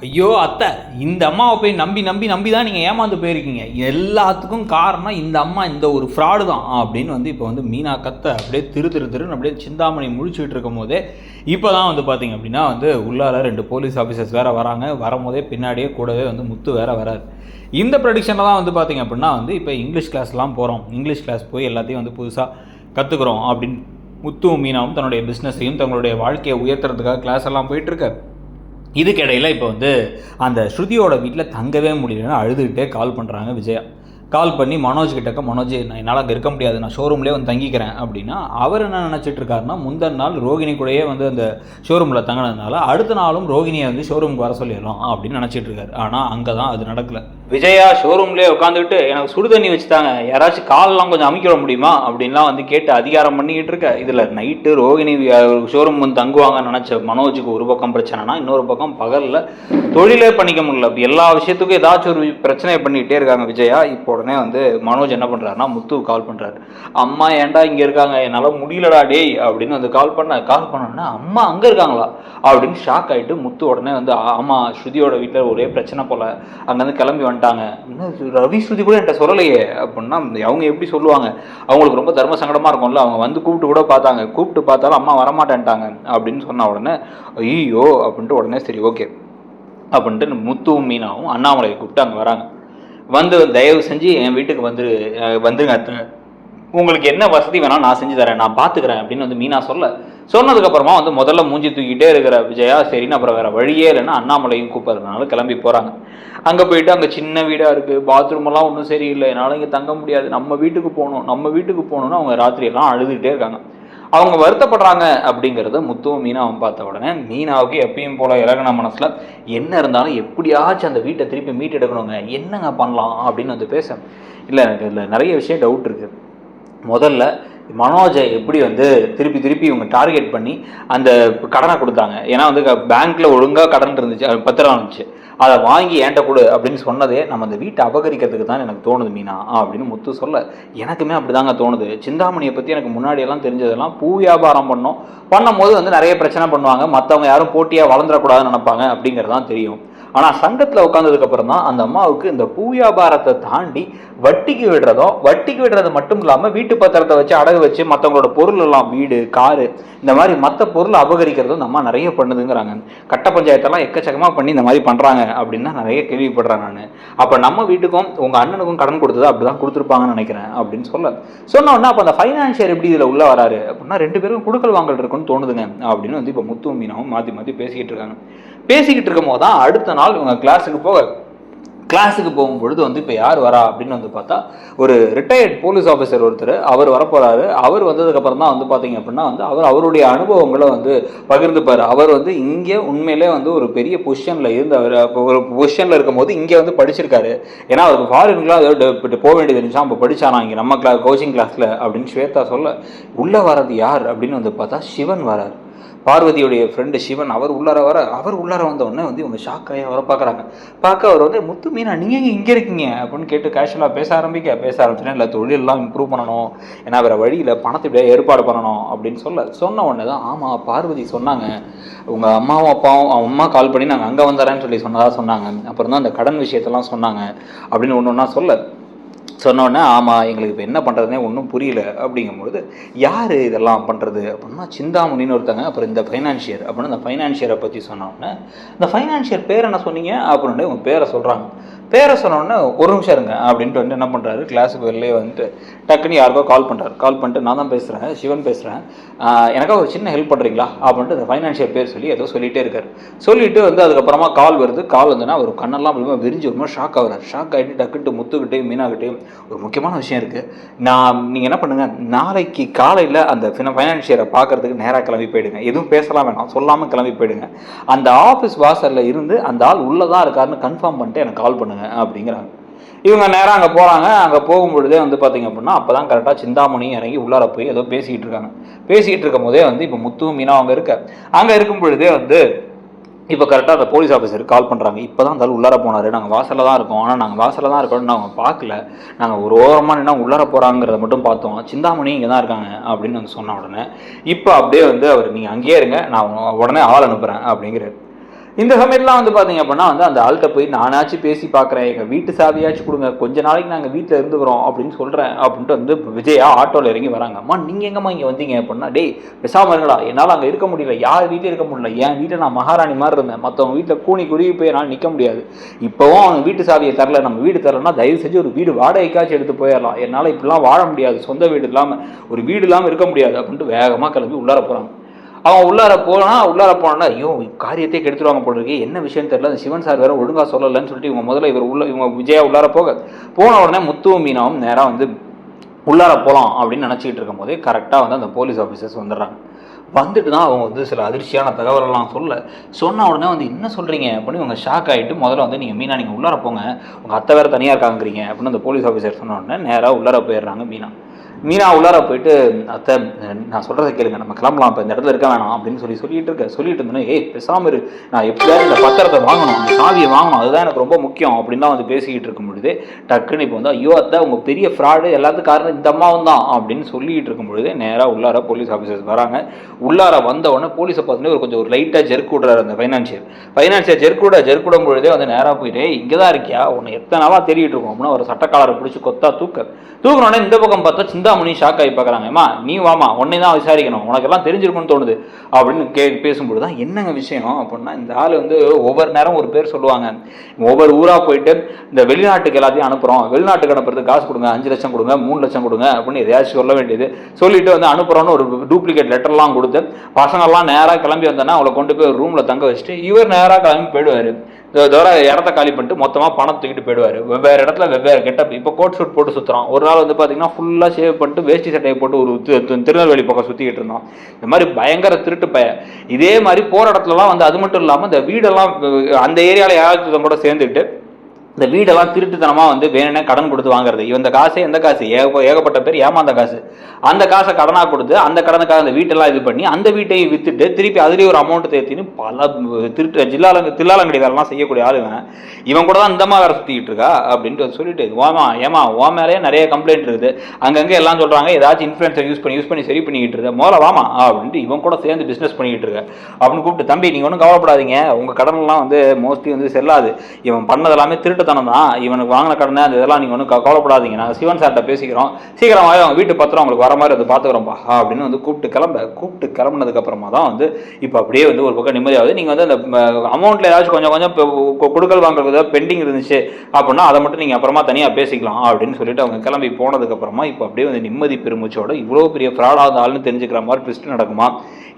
ஐயோ அத்தை, இந்த அம்மாவை போய் நம்பி நம்பி நம்பி தான் நீங்கள் ஏமாந்து போயிருக்கீங்க. எல்லாத்துக்கும் காரணம் இந்த அம்மா, இந்த ஒரு ஃப்ராடு தான் அப்படின்னு வந்து இப்போ வந்து மீனா கத்த அப்படியே திருன்னு அப்படியே சிந்தாமணி முழிச்சுட்டு இருக்கும் போதே இப்போ தான் வந்து பார்த்தீங்க அப்படின்னா வந்து உள்ளார 2 போலீஸ் ஆஃபீஸர்ஸ் வேறு வராங்க. வரும்போதே பின்னாடியே கூடவே வந்து முத்து வேறு வராது. இந்த ப்ரொடிக்ஷனில் தான் வந்து பார்த்தீங்க அப்படின்னா வந்து இப்போ இங்கிலீஷ் கிளாஸ்லாம் போகிறோம், இங்கிலீஷ் கிளாஸ் போய் எல்லாத்தையும் வந்து புதுசாக கற்றுக்குறோம் அப்படின்னு முத்துவும் மீனாவும் தன்னுடைய பிஸ்னஸையும் தங்களுடைய வாழ்க்கையை உயர்த்துறதுக்காக கிளாஸ் எல்லாம் போயிட்டுருக்க. இதுக்கிடையில் இப்போ வந்து அந்த ஸ்ருதியோட வீட்டில் தங்கவே முடியலன்னு அழுதுகிட்டே கால் பண்ணுறாங்க விஜயா. கால் பண்ணி மனோஜ் கிட்டக்க, மனோஜ் நான் என்னால் அங்கே இருக்க முடியாது, நான் ஷோரூம்லேயே வந்து தங்கிக்கிறேன் அப்படின்னா, அவர் என்ன நினச்சிட்டு இருக்காருன்னா, முந்தின நாள் ரோகிணி கூடயே வந்து அந்த ஷோரூமில் தங்கினதுனால அடுத்த நாளும் ரோகிணியை வந்து ஷோரூமுக்கு வர சொல்லிடலாம் அப்படின்னு நினச்சிட்டு இருக்காரு. ஆனால் அங்கே தான் அது நடக்கலை. விஜயா ஷோரூம்லேயே உட்காந்துக்கிட்டு எனக்கு சுடு தண்ணி வச்சுட்டாங்க, யாராச்சும் காலெலாம் கொஞ்சம் அமைக்க முடியுமா அப்படின்லாம் வந்து கேட்டு அதிகாரம் பண்ணிக்கிட்டு இருக்க. இதில் நைட்டு ரோகிணி ஷோரூம் வந்து தங்குவாங்கன்னு நினச்ச மனோஜுக்கு ஒரு பக்கம் பிரச்சனைனா, இன்னொரு பக்கம் பகலில் தொழிலே பண்ணிக்க முடியல. எல்லா விஷயத்துக்கும் ஏதாச்சும் ஒரு பிரச்சனையை பண்ணிக்கிட்டே இருக்காங்க விஜயா. இப்போ உடனே வந்து மனோஜ் என்ன பண்ணுறாருன்னா முத்துக்கு கால் பண்ணுறாரு. அம்மா ஏன்டா இங்கே இருக்காங்க, என்னால் முடியலடா டேய் அப்படின்னு வந்து கால் பண்ணோன்னா அம்மா அங்கே இருக்காங்களா அப்படின்னு ஷாக் ஆகிட்டு முத்து உடனே வந்து ஆமாம் ஸ்ருதியோட வீட்டில் ஒரே பிரச்சனை போல் அங்கேருந்து கிளம்பி வந்துட்டாங்க. இன்னும் ரவி ஸ்ருதி கூட என்கிட்ட சொல்லலையே அப்படின்னா அவங்க எப்படி சொல்லுவாங்க, அவங்களுக்கு ரொம்ப தர்ம சங்கடமாக இருக்கும்ல. அவங்க வந்து கூப்பிட்டு கூட பார்த்தாங்க, கூப்பிட்டு பார்த்தாலும் அம்மா வரமாட்டேன்ட்டாங்க அப்படின்னு சொன்ன உடனே ஐயோ அப்படின்ட்டு உடனே சரி ஓகே அப்படின்ட்டு முத்துவும் மீனாவும் அண்ணாமலையை கூப்பிட்டு அங்கே வராங்க. வந்து தயவு செஞ்சு என் வீட்டுக்கு வந்துருங்க அத்தை, உங்களுக்கு என்ன வசதி வேணாலும் நான் செஞ்சு தரேன், நான் பார்த்துக்கிறேன் அப்படின்னு வந்து மீனா சொன்னதுக்கப்புறமா வந்து முதல்ல மூஞ்சி தூக்கிட்டே இருக்கிற விஜயா சரின்னு அப்புறம் வேறு வழியே இல்லைன்னா அண்ணாமலையும் கூப்பிட்றதுனால கிளம்பி போகிறாங்க. அங்கே போயிட்டு அங்கே சின்ன வீடாக இருக்குது, பாத்ரூமெல்லாம் ஒன்றும் சரியில்லை, என்னால் இங்கே தங்க முடியாது, நம்ம வீட்டுக்கு போகணும்னு அவங்க ராத்திரியெல்லாம் அழுதுகிட்டே இருக்காங்க. அவங்க வருத்தப்படுறாங்க அப்படிங்கிறத முத்துவும் மீனாவும் பார்த்த உடனே மீனாவுக்கு எப்பயும் போல இலகன மனசில் என்ன இருந்தாலும் எப்படியாச்சும் அந்த வீட்டை திருப்பி மீட்டு எடுக்கணுங்க, என்னங்க பண்ணலாம் அப்படின்னு வந்து பேச. இல்லை எனக்கு இதில் நிறைய விஷயம் டவுட் இருக்குது. முதல்ல மனோஜை எப்படி வந்து திருப்பி இவங்க டார்கெட் பண்ணி அந்த கடனை கொடுத்தாங்க. ஏன்னா வந்து பேங்க்கில் ஒழுங்காக கடன் இருந்துச்சு, பத்திரம் இருந்துச்சு, அதை வாங்கி ஏன்ட்ட கொடு அப்படின்னு சொன்னதே நம்ம அந்த வீட்டை அபகரிக்கிறதுக்கு தான் எனக்கு தோணுது மீனா அப்படின்னு முத்து சொல்ல. எனக்குமே அப்படி தாங்க தோணுது. சிந்தாமணியை பற்றி எனக்கு முன்னாடியெல்லாம் தெரிஞ்சதெல்லாம் பூ வியாபாரம் பண்ணும்போது வந்து நிறைய பிரச்சனை பண்ணுவாங்க, மற்றவங்க யாரும் போட்டியாக வளர்ந்துடக்கூடாதுன்னு நினைப்பாங்க அப்படிங்கிறதான் தெரியும். ஆனால் சங்கத்தில் உட்காந்ததுக்கப்புறம் தான் அந்த அம்மாவுக்கு இந்த பூ வியாபாரத்தை தாண்டி வட்டிக்கு விடுறது மட்டும் இல்லாமல் வீட்டு பத்திரத்தை வச்சு அடகு வச்சு மற்றவங்களோட பொருள் எல்லாம் வீடு காரு இந்த மாதிரி மற்ற பொருளை அபகரிக்கிறதும் இந்த அம்மா நிறைய பண்ணுதுங்கிறாங்க. கட்ட பஞ்சாயத்தெல்லாம் எக்கச்சக்கமாக பண்ணி இந்த மாதிரி பண்ணுறாங்க அப்படின்னு தான் நிறைய கேள்விப்படுறேன் நான். அப்போ நம்ம வீட்டுக்கும் உங்கள் அண்ணனுக்கும் கடன் கொடுத்தது அப்படி தான் கொடுத்துருப்பாங்கன்னு நினைக்கிறேன் அப்படின்னு சொன்ன உடனே அப்போ அந்த ஃபைனான்சியர் எப்படி இதில் உள்ளே வராரு அப்படின்னா 2 பேரும் கொடுக்கல் வாங்கல் இருக்குன்னு தோணுதுங்க அப்படின்னு வந்து இப்போ முத்துவும் மீனாவும் மாற்றி பேசிக்கிட்டு இருக்காங்க. பேசிக்கிட்டு இருக்கும் போது தான் அடுத்த நாள் இவங்க கிளாஸுக்கு போகும்பொழுது வந்து இப்போ யார் வரா அப்படின்னு வந்து பார்த்தா ஒரு ரிட்டையர்ட் போலீஸ் ஆஃபீஸர் ஒருத்தர் அவர் வரப்போகிறாரு. அவர் வந்ததுக்கப்புறம் தான் வந்து பார்த்தீங்க அப்படின்னா வந்து அவருடைய அனுபவங்களை வந்து பகிர்ந்துப்பார். அவர் வந்து இங்கே உண்மையிலே வந்து ஒரு பெரிய பொசிஷனில் இருந்தவர். ஒரு பொசிஷனில் இருக்கும்போது இங்கே வந்து படிச்சிருக்காரு. ஏன்னா அவருக்கு ஃபாரின்லாம் போக வேண்டியது இருந்துச்சா, அப்போ படித்தானா இங்கே நம்ம கோச்சிங் கிளாஸில் அப்படின்னு ஸ்வேதா சொல்ல. உள்ளே வர்றது யார் அப்படின்னு வந்து பார்த்தா சிவன் வரார், பார்வதியுடைய ஃப்ரெண்டு சிவன். அவர் உள்ளார வந்த உடனே வந்து இவங்க ஷாக்காகி அவரை பார்க்க அவர் வந்து முத்து மீனா நீங்கள் இங்கே இருக்கீங்க அப்படின்னு கேட்டு கேஷுவலாக பேச ஆரம்பிச்சுன்னா இல்லை தொழிலெல்லாம் இம்ப்ரூவ் பண்ணணும், ஏன்னா வேறு வழியில் பணத்தை இப்படியே ஏற்பாடு பண்ணணும் அப்படின்னு சொன்ன உடனே தான் ஆமாம் பார்வதி சொன்னாங்க, உங்கள் அம்மாவும் அப்பாவும் அம்மா கால் பண்ணி நாங்கள் அங்கே வந்துறேன்னு சொல்லி சொன்னாங்க. அப்புறம் தான் அந்த கடன் விஷயத்தெல்லாம் சொன்னாங்க அப்படின்னு ஒன்று சொன்னோடனே ஆமாம் எங்களுக்கு இப்போ என்ன பண்ணுறதுனே ஒன்றும் புரியல அப்படிங்கும்பொழுது யார் இதெல்லாம் பண்ணுறது அப்படின்னா சிந்தாமணின்னு ஒருத்தங்க, அப்புறம் இந்த ஃபைனான்சியர் அப்படின்னு அந்த ஃபைனான்சியரை பற்றி சொன்னோடனே இந்த ஃபைனான்சியர் பேர் என்ன சொன்னீங்க அப்படின்னு உங்கள் பேரை சொல்கிறாங்க. பேரை சொன்னோடனே ஒரு நிமிஷம் இருங்க அப்படின்ட்டு வந்து என்ன பண்ணுறாரு, கிளாஸுக்கு வெளிலே வந்துட்டு டக்குன்னு யாருக்கோ கால் பண்ணிட்டு நான் தான் பேசுகிறேன், சிவன் பேசுகிறேன், எனக்காக ஒரு சின்ன ஹெல்ப் பண்ணுறீங்களா அப்படின்ட்டு அந்த ஃபைனான்சியர் பேர் சொல்லி ஏதோ சொல்லிகிட்டே இருக்கார். சொல்லிவிட்டு வந்து அதுக்கப்புறமா கால் வருது. கால் வந்துன்னா ஒரு கண்ணெல்லாம் விரிஞ்சு ஒரு மாதிரி ஷாக் ஆகிட்டு டக்குட்டு முத்துக்கிட்டையும் மீனாக்கிட்டையும் ஒரு முக்கியமான விஷயம் இருக்குது, நீங்கள் என்ன பண்ணுங்கள், நாளைக்கு காலையில் அந்த ஃபைனான்சியரை பார்க்குறதுக்கு நேராக கிளம்பி போயிடுங்க, எதுவும் பேசலாம் வேணாம், சொல்லாமல் கிளம்பி போயிடுங்க, அந்த ஆஃபீஸ் வாசலில் இருந்து அந்த ஆள் உள்ளதான் இருக்காருன்னு கன்ஃபார்ம் பண்ணிட்டு எனக்கு கால் பண்ணுங்க அப்படிங்கிறாங்க. இவங்க நேரம் அங்கே போகிறாங்க. அங்கே போகும்பொழுதே வந்து பார்த்தீங்க அப்படின்னா அப்போ தான் கரெக்டாக சிந்தாமணி இறங்கி உள்ளார போய் ஏதோ பேசிக்கிட்டு இருக்கும் போதே வந்து இப்போ முத்துவும் மீனா அங்கே இருக்கும் பொழுதே வந்து இப்போ கரெக்டாக அந்த போலீஸ் ஆஃபீஸருக்கு கால் பண்ணுறாங்க. இப்போ தான் இருந்தாலும் உள்ளார போனார், நாங்கள் வாசலில் தான் இருக்கோம், ஆனால் நாங்கள் வாசலில் தான் இருக்கோம்னு அவங்க பார்க்கல, நாங்கள் ஒரு ஓரமாக நின்னா உள்ளார போகிறாங்கிறத மட்டும் பார்த்தோம், சிந்தாமணி இங்கே தான் இருக்காங்க அப்படின்னு வந்து சொன்ன உடனே இப்போ அப்படியே வந்து அவர் நீங்கள் அங்கேயே இருங்க, நான் உடனே ஆள் அனுப்புகிறேன் அப்படிங்கிறார். இந்த சமயத்துலாம் வந்து பார்த்தீங்க அப்படின்னா வந்து அந்த ஆள்கிட்ட போய் நானாச்சும் பேசி பார்க்குறேன், எங்கள் வீட்டு சாவியாச்சும் கொடுங்க, கொஞ்ச நாளைக்கு நாங்கள் வீட்டில் இருந்துக்கிறோம் அப்படின்னு சொல்கிறேன் அப்படின்ட்டு வந்து விஜயா ஆட்டோவில் இறங்கி வராங்க. அம்மா நீங்கள் எங்கம்மா இங்கே வந்தீங்க அப்படின்னா, டேய் பேசாமல் இருங்களா, என்னால் அங்கே இருக்க முடியல, யார் வீட்டில் இருக்க முடியல, என் வீட்டில் நான் மகாராணி மாதிரி இருந்தேன், மற்றவங்க வீட்டில் கூனி குருவி போய் என்னால் நிற்க முடியாது, இப்போவும் அவங்க வீட்டு சாவியை தரல, நம்ம வீடு தரலன்னா தயவு செஞ்சு ஒரு வீடு வாடகைக்காச்சும் எடுத்து போயிடலாம், என்னால் இப்படிலாம் வாழ முடியாது, சொந்த வீடு இல்லாமல் ஒரு வீடு இல்லாமல் இருக்க முடியாது அப்படின்ட்டு வேகமாக கிளம்பி உள்ளார போகிறாங்க. அவன் உள்ளார போனா ஐயோ காரியத்தை கெடுத்துருவாங்க போல இருக்கு, என்ன விஷயம் தெரியல, அந்த சிவன் சார் வேற ஒழுங்கா சொல்லலன்னு சொல்லிட்டு இவங்க முதல்ல இவங்க விஜயா உள்ளார போன உடனே முத்துவும் மீனாவும் நேராக வந்து உள்ளார போகலாம் அப்படின்னு நினச்சிக்கிட்டு இருக்கும் போதே கரெக்டாக வந்து அந்த போலீஸ் ஆஃபீஸர்ஸ் வந்துடுறாங்க. வந்துட்டு தான் அவங்க வந்து சில அதிர்ச்சியான தகவலெல்லாம் சொன்ன உடனே வந்து என்ன சொல்கிறீங்க அப்படின்னு இவங்க ஷாக் ஆகிட்டு முதல்ல வந்து நீங்கள் மீனா நீங்கள் உள்ளார போங்க, உங்கள் அத்தை வேறு தனியாக இருக்காங்கிறீங்க அப்படின்னு அந்த போலீஸ் ஆஃபீஸர் சொன்ன உடனே நேராக உள்ளார போயிடுறாங்க. மீனா உள்ளார போயிட்டு அத்தை நான் சொல்கிறத கேளுங்க, நம்ம கிளம்பலாம், இப்போ இந்த இடத்துல இருக்க வேணாம் அப்படின்னு சொல்லிட்டு இருந்தேன். ஏய் பேசாமல் இரு, நான் எப்படியாவது இந்த பத்திரத்தை வாங்கணும், இந்த சாவியை வாங்கணும், அதுதான் எனக்கு ரொம்ப முக்கியம் அப்படின்லாம் வந்து பேசிக்கிட்டு இருக்கும் பொழுது டக்குன்னு இப்போ வந்து ஐயோ அத்தை உங்கள் பெரிய ஃப்ராடு, எல்லாத்துக்கும் காரணம் இந்த அம்மாவும் தான் அப்படின்னு சொல்லிட்டு இருக்கும் பொழுது நேராக உள்ளார போலீஸ் ஆஃபீஸர்ஸ் வராங்க. உள்ளார வந்த உடனே போலீஸை பார்த்தோன்னே கொஞ்சம் ஒரு லைட்டாக ஜெர்க் விடுறாரு அந்த ஃபைனான்சியர் ஜெர்க் பொழுதே வந்து நேராக போயிட்டு இங்கே தான் இருக்கியா, உன்னை எத்தனை நாளாக தேடிட்டு இருக்கோம் அப்படின்னு ஒரு சட்டக்காலரை பிடிச்சி கொத்தா தூக்கணுன்னே இந்த பக்கம் பார்த்தா சிந்தாமணி ஷாக் ஆகி பார்க்குறாங்க. ஏமா நீ வாமா, உன்னை தான் விசாரிக்கணும், உனக்கெல்லாம் தெரிஞ்சிருக்குன்னு தோணுது அப்படின்னு பேசும்போது தான் என்னங்க விஷயம் அப்படின்னா, இந்த ஆள் வந்து ஒவ்வொரு நேரம் ஒரு பேர் சொல்லுவாங்க, ஒவ்வொரு ஊராக போயிட்டு இந்த வெளிநாட்டுக்கு எல்லாத்தையும் அனுப்புகிறோம், வெளிநாட்டுக்கு அனுப்புறதுக்கு காசு கொடுங்க, 5 லட்சம் கொடுங்க, 3 லட்சம் கொடுங்க அப்படின்னு எதையாச்சும் சொல்ல வேண்டியது சொல்லிட்டு வந்து அனுப்புகிறோன்னு ஒரு டூப்ளிகேட் லெட்டர்லாம் கொடுத்து பசங்கள்லாம் நேராக கிளம்பி வந்தோன்னா அவளை கொண்டு போய் ஒரு ரூமில் தங்க வச்சுட்டு இவர் நேராக கிளம்பி போயிடுவார். தவிர இடத்த காலி பண்ணிட்டு மொத்தமாக பணம் தூக்கிட்டு போயிடுவார். வெவ்வேறு இடத்துல வெவ்வேறு கெட்டப். இப்போ கோட் ஷூட் போட்டு சுற்றுறான். ஒரு நாள் வந்து பார்த்தீங்கன்னா ஃபுல்லாக ஷேவ் பண்ணிட்டு வேஷ்டி சட்டையை போட்டு ஒரு திருநெல்வேலி பக்கம் சுற்றிக்கிட்டு இருந்தோம். இந்த மாதிரி பயங்கர திருட்டு பய. இதே மாதிரி போகிற இடத்துலலாம் வந்து அது மட்டும் இல்லாமல் இந்த வீடெல்லாம் அந்த ஏரியாவில் யாராச்சும் கூட சேர்ந்துட்டு இந்த வீடெல்லாம் திருட்டுத்தனமாக வந்து வேணும்னே கடன் கொடுத்து வாங்குறது. இந்த காசு எந்த காசு ஏகப்பட்ட பேர் ஏமாந்த காசு. அந்த காசை கடனாக கொடுத்து அந்த கடனுக்காக அந்த வீட்டெல்லாம் இது பண்ணி அந்த வீட்டையும் விற்றுட்டு திருப்பி அதுலேயே ஒரு அமௌண்ட் தேர்த்தின்னு பல திருட்டு தில்லாலங்கடி வேலைலாம் செய்யக்கூடிய ஆளுங்க. இவன் கூட தான் இந்த மாதிரி வேறு சுற்றிக்கிட்டு இருக்கா அப்படின்ட்டு சொல்லிட்டு ஓ மேலேயே நிறைய கம்ப்ளைண்ட் இருக்குது. அங்கங்கே எல்லாம் சொல்கிறாங்க ஏதாச்சும் இன்ஃப்ளூயன்சர் யூஸ் பண்ணி சரி பண்ணிக்கிட்டு இருக்க முதல்ல வாமா அப்படின்ட்டு இவன் கூட சேர்ந்து பிஸ்னஸ் பண்ணிக்கிட்டு இருக்க அப்படின்னு கூப்பிட்டு, தம்பி நீங்கள் ஒன்றும் கவலைப்படாதீங்க, உங்கள் கடன்லாம் வந்து மோஸ்ட்லி வந்து செல்லாது, இவன் பண்ணதெல்லாமே திருட்டு தான், இவனுக்கு வாங்கின கடனை அந்த இதெல்லாம் நீங்கள் ஒன்றும் கவலைப்படாதீங்க, நாங்கள் சிவன் சார்ட்ட பேசிக்கிறோம், சீக்கிரமாகவே அவங்க வீட்டு பத்திரம் உங்களுக்கு வர மாதிரி வந்து பார்த்துக்கிறோம்ப்பா அப்படின்னு வந்து கூப்பிட்டு கிளம்புனதுக்கு அப்புறமா தான் வந்து இப்போ அப்படியே வந்து ஒரு பக்கம் நிம்மதியாகுது. நீங்கள் வந்து அந்த அமௌண்ட்டில் ஏதாச்சும் கொஞ்சம் கொடுக்கல் வாங்குறது ஏதாவது பெண்டிங் இருந்துச்சு அப்படின்னா அதை மட்டும் நீங்கள் அப்புறமா தனியாக பேசிக்கலாம் அப்படின்னு சொல்லிட்டு அவங்க கிளம்பி போனதுக்கப்புறமா இப்போ அப்படியே வந்து நிம்மதி பெருமிச்சோட இவ்வளோ பெரிய ஃப்ராடாக ஆள்னு தெரிஞ்சுக்கிற மாதிரி ட்விஸ்ட் நடக்குமா,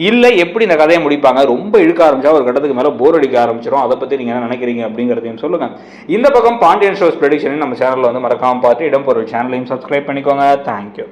இல்லை எப்படி இந்த கதையை முடிப்பாங்க, ரொம்ப இழுக்க ஆரம்பிச்சா ஒரு கட்டத்துக்கு மேலே போர் அடிக்க ஆரம்பிச்சிடும். அதை பற்றி நீங்கள் என்ன நினைக்கிறீங்க அப்படிங்கிறதையும் சொல்லுங்கள். இந்த பக்கம் பாண்டியன் ஷோஸ் ப்ரெடிக்ஷன் நம்ம சேனலில் வந்து மறக்காமல் பார்த்து இடம்பொருள் சேனலையும் சப்ஸ்கிரைப் பண்ணிக்கோங்க. தேங்க்யூ.